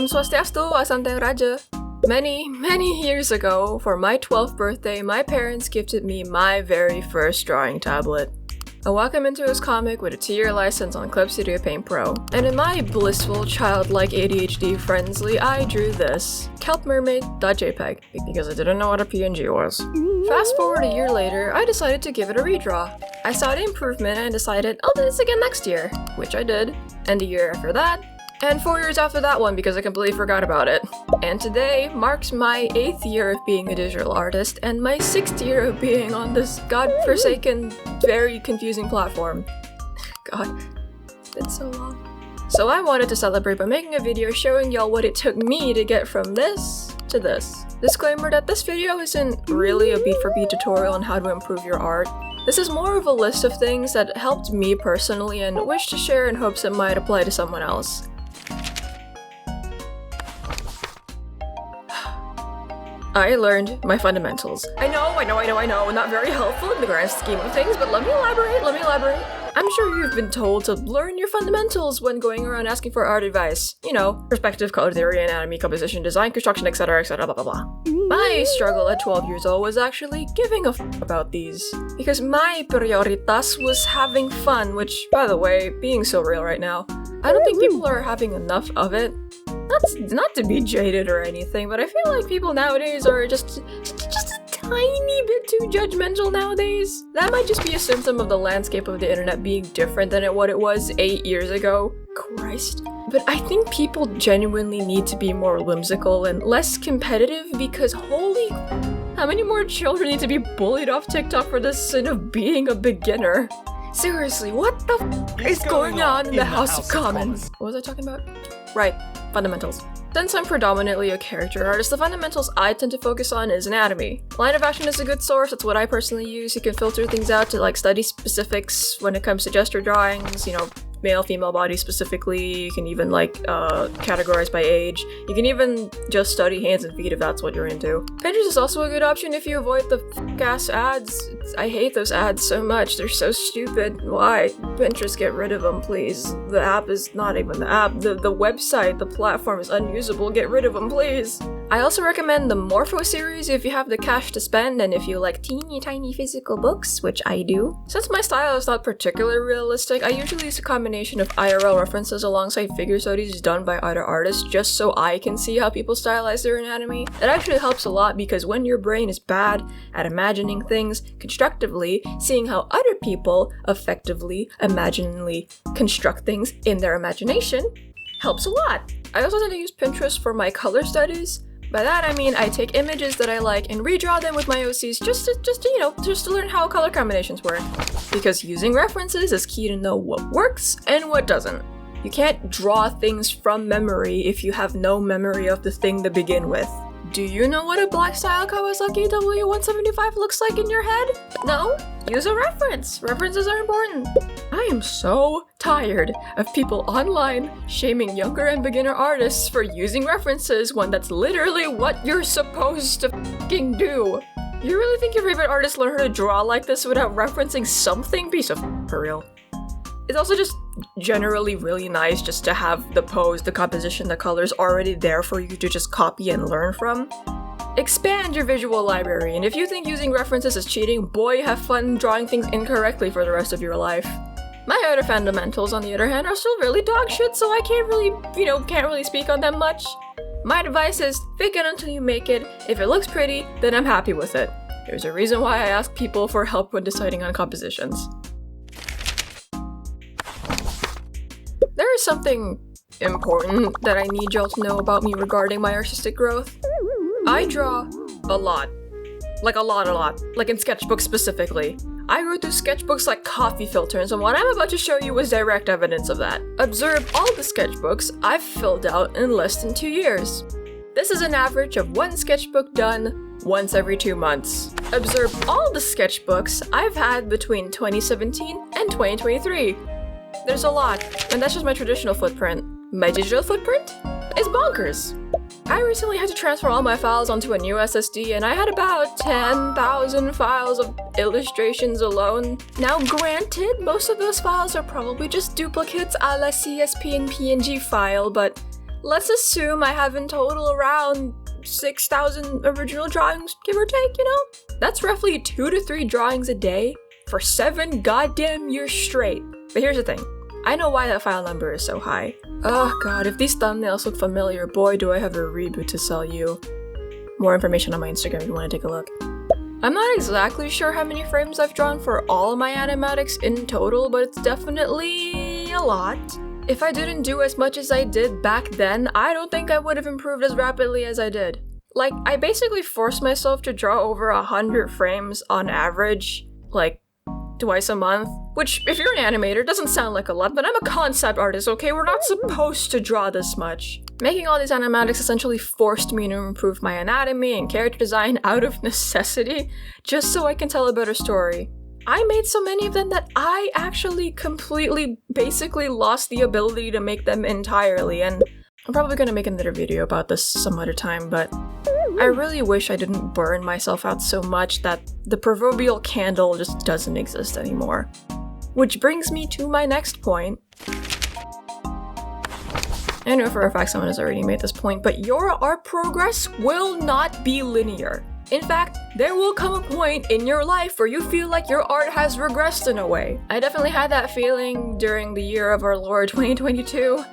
Swastiastu, Asanteng Raja. Many years ago, for my 12th birthday, my parents gifted me my very first drawing tablet. I welcome into his comic with a 2-year license on Clip Studio Paint Pro. And in my blissful, childlike ADHD frenzy, I drew this kelpmermaid.jpg because I didn't know what a PNG was. Fast forward a year later, I decided to give it a redraw. I saw the improvement and decided I'll do this again next year, which I did, and the year after that, and 4 years after that one because I completely forgot about it. And today marks my 8th year of being a digital artist and my 6th year of being on this godforsaken, very confusing platform. God, it's been so long. So I wanted to celebrate by making a video showing y'all what it took me to get from this to this. Disclaimer that this video isn't really a beat-for-beat tutorial on how to improve your art. This is more of a list of things that helped me personally and wish to share in hopes it might apply to someone else. I learned my fundamentals. I know, not very helpful in the grand scheme of things, but let me elaborate. I'm sure you've been told to learn your fundamentals when going around asking for art advice. You know, perspective, color theory, anatomy, composition, design, construction, etc, blah blah blah. My struggle at 12 years old was actually giving a f about these. Because my prioritas was having fun, which, by the way, being so real right now, I don't think people are having enough of it. That's not to be jaded or anything, but I feel like people nowadays are just a tiny bit too judgmental nowadays. That might just be a symptom of the landscape of the internet being different than what it was 8 years ago. Christ. But I think people genuinely need to be more whimsical and less competitive because holy how many more children need to be bullied off TikTok for the sin of being a beginner? Seriously, what the f is going on in the House of Commons? What was I talking about? Right, fundamentals. Since I'm predominantly a character artist, the fundamentals I tend to focus on is anatomy. Line of action is a good source, that's what I personally use. You can filter things out to study specifics when it comes to gesture drawings, you know, male, female body specifically. You can even categorize by age. You can even just study hands and feet if that's what you're into. Pinterest is also a good option if you avoid the f***ass ads. I hate those ads so much, they're so stupid. Why? Pinterest, get rid of them, please. The app is not even the app. The website, the platform is unusable, get rid of them, please. I also recommend the Morpho series if you have the cash to spend and if you like teeny tiny physical books, which I do. Since my style is not particularly realistic, I usually use a combination of IRL references alongside figure studies done by other artists just so I can see how people stylize their anatomy. It actually helps a lot because when your brain is bad at imagining things constructively, seeing how other people effectively, imaginally construct things in their imagination helps a lot. I also tend to use Pinterest for my color studies. By that I mean I take images that I like and redraw them with my OCs just to learn how color combinations work. Because using references is key to know what works and what doesn't. You can't draw things from memory if you have no memory of the thing to begin with. Do you know what a black style Kawasaki W175 looks like in your head? No? Use a reference. References are important. I am so tired of people online shaming younger and beginner artists for using references when that's literally what you're supposed to f***ing do. You really think your favorite artist learned how to draw like this without referencing something? Piece of for real. It's also just generally really nice just to have the pose, the composition, the colors already there for you to just copy and learn from. Expand your visual library, and if you think using references is cheating, boy, have fun drawing things incorrectly for the rest of your life. My other fundamentals, on the other hand, are still really dog shit, so I can't really speak on them much. My advice is, fake it until you make it. If it looks pretty, then I'm happy with it. There's a reason why I ask people for help when deciding on compositions. There is something important that I need y'all to know about me regarding my artistic growth. I draw a lot. Like a lot. Like in sketchbooks specifically. I wrote through sketchbooks like coffee filters, and what I'm about to show you is direct evidence of that. Observe all the sketchbooks I've filled out in less than 2 years. This is an average of 1 sketchbook done once every 2 months. Observe all the sketchbooks I've had between 2017 and 2023. There's a lot, and that's just my traditional footprint. My digital footprint is bonkers. I recently had to transfer all my files onto a new SSD, and I had about 10,000 files of illustrations alone. Now granted, most of those files are probably just duplicates a la CSP and PNG file, but let's assume I have in total around 6,000 original drawings, give or take, you know? That's roughly 2 to 3 drawings a day for 7 goddamn years straight. But here's the thing. I know why that file number is so high. Oh god, if these thumbnails look familiar, boy do I have a reboot to sell you. More information on my Instagram if you want to take a look. I'm not exactly sure how many frames I've drawn for all my animatics in total, but it's definitely a lot. If I didn't do as much as I did back then, I don't think I would have improved as rapidly as I did. Like, I basically forced myself to draw over 100 frames on average, like, twice a month. Which, if you're an animator, doesn't sound like a lot, but I'm a concept artist, okay? We're not supposed to draw this much. Making all these animatics essentially forced me to improve my anatomy and character design out of necessity, just so I can tell a better story. I made so many of them that I actually completely, basically lost the ability to make them entirely, and I'm probably gonna make another video about this some other time, but I really wish I didn't burn myself out so much that the proverbial candle just doesn't exist anymore. Which brings me to my next point. I know for a fact someone has already made this point, but your art progress will not be linear. In fact, there will come a point in your life where you feel like your art has regressed in a way. I definitely had that feeling during the year of our Lord 2022.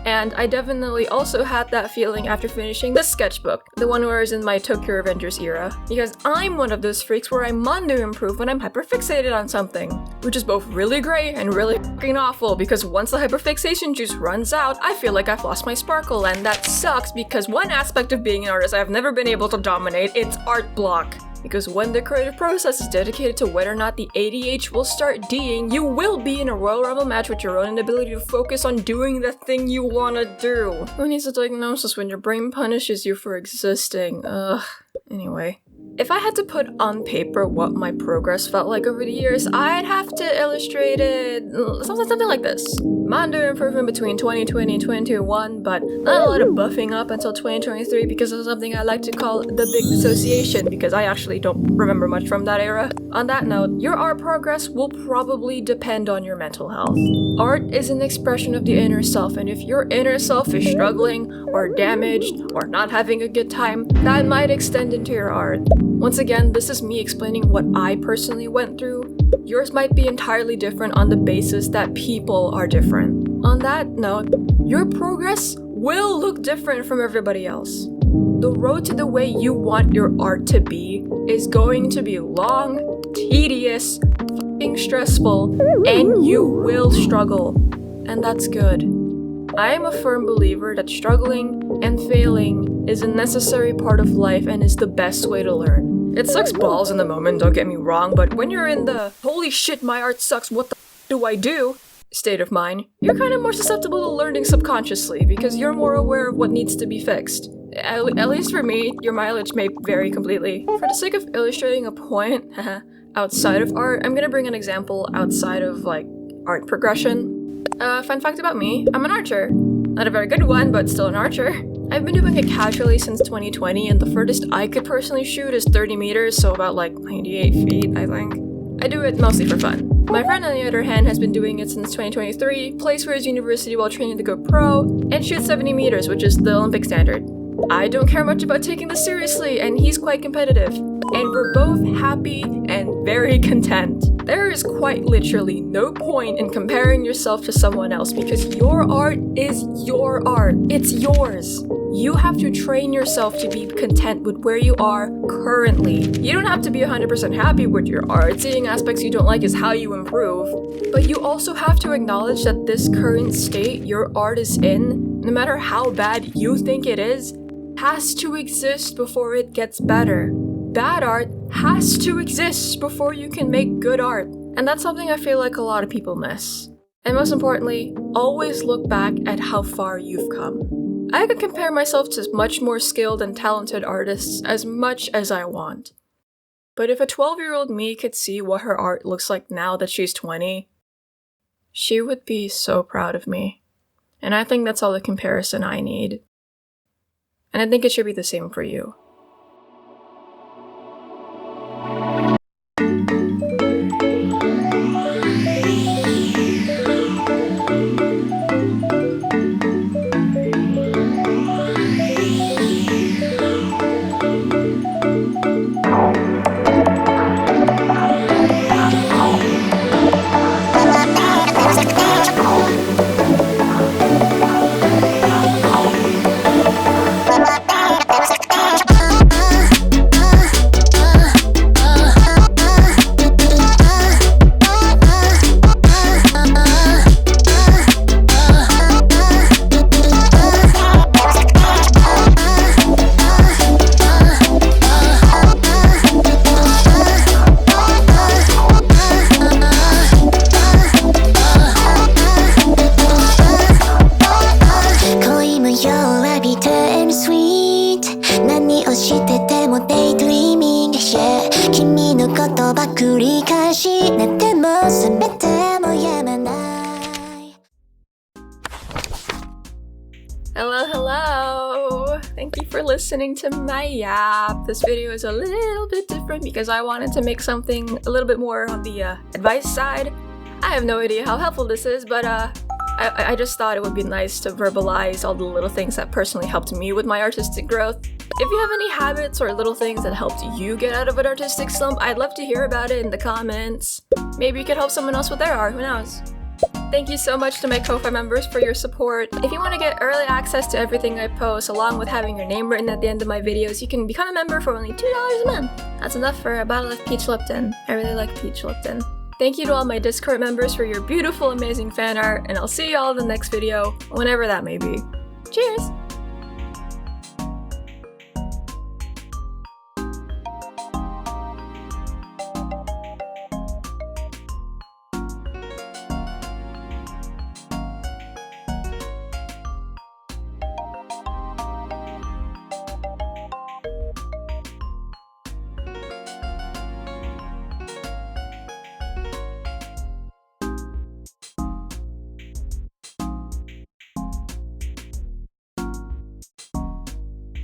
And I definitely also had that feeling after finishing the sketchbook, the one where I was in my Tokyo Revengers era, because I'm one of those freaks where I'm on to improve when I'm hyperfixated on something, which is both really great and really fucking awful, because once the hyperfixation juice runs out, I feel like I've lost my sparkle, and that sucks because one aspect of being an artist I've never been able to dominate, it's art block. Because when the creative process is dedicated to whether or not the ADH will start D'ing, you will be in a Royal Rumble match with your own inability to focus on doing the thing you wanna do. Who needs a diagnosis when your brain punishes you for existing? Ugh. Anyway. If I had to put on paper what my progress felt like over the years, I'd have to illustrate it something like this. Minor improvement between 2020 and 2021, but not a lot of buffing up until 2023 because of something I like to call the big dissociation, because I actually don't remember much from that era. On that note, your art progress will probably depend on your mental health. Art is an expression of the inner self, and if your inner self is struggling, or damaged, or not having a good time, that might extend into your art. Once again, this is me explaining what I personally went through. Yours might be entirely different on the basis that people are different. On that note, your progress will look different from everybody else. The road to the way you want your art to be is going to be long, tedious, fucking stressful, and you will struggle. And that's good. I am a firm believer that struggling and failing is a necessary part of life and is the best way to learn. It sucks balls in the moment, don't get me wrong, but when you're in the holy shit, my art sucks, what the do I do state of mind, you're kind of more susceptible to learning subconsciously because you're more aware of what needs to be fixed. At least for me, your mileage may vary completely. For the sake of illustrating a point outside of art, I'm gonna bring an example outside of like art progression. Fun fact about me, I'm an archer. Not a very good one, but still an archer. I've been doing it casually since 2020, and the furthest I could personally shoot is 30 meters, so about like 98 feet, I think. I do it mostly for fun. My friend, on the other hand, has been doing it since 2023, plays for his university while training to go pro, and shoots 70 meters, which is the Olympic standard. I don't care much about taking this seriously, and he's quite competitive. And we're both happy and very content. There is quite literally no point in comparing yourself to someone else because your art is your art. It's yours. You have to train yourself to be content with where you are currently. You don't have to be 100% happy with your art. Seeing aspects you don't like is how you improve. But you also have to acknowledge that this current state your art is in, no matter how bad you think it is, has to exist before it gets better. Bad art has to exist before you can make good art. And that's something I feel like a lot of people miss. And most importantly, always look back at how far you've come. I could compare myself to much more skilled and talented artists as much as I want. But if a 12-year-old me could see what her art looks like now that she's 20, she would be so proud of me. And I think that's all the comparison I need. And I think it should be the same for you. Hello! Thank you for listening to my yap. This video is a little bit different because I wanted to make something a little bit more on the advice side. I have no idea how helpful this is, but I just thought it would be nice to verbalize all the little things that personally helped me with my artistic growth. If you have any habits or little things that helped you get out of an artistic slump, I'd love to hear about it in the comments. Maybe you could help someone else with their art, who knows? Thank you so much to my Ko-Fi members for your support. If you want to get early access to everything I post, along with having your name written at the end of my videos, you can become a member for only $2 a month. That's enough for a bottle of peach Lipton. I really like peach Lipton. Thank you to all my Discord members for your beautiful, amazing fan art, and I'll see you all in the next video, whenever that may be. Cheers!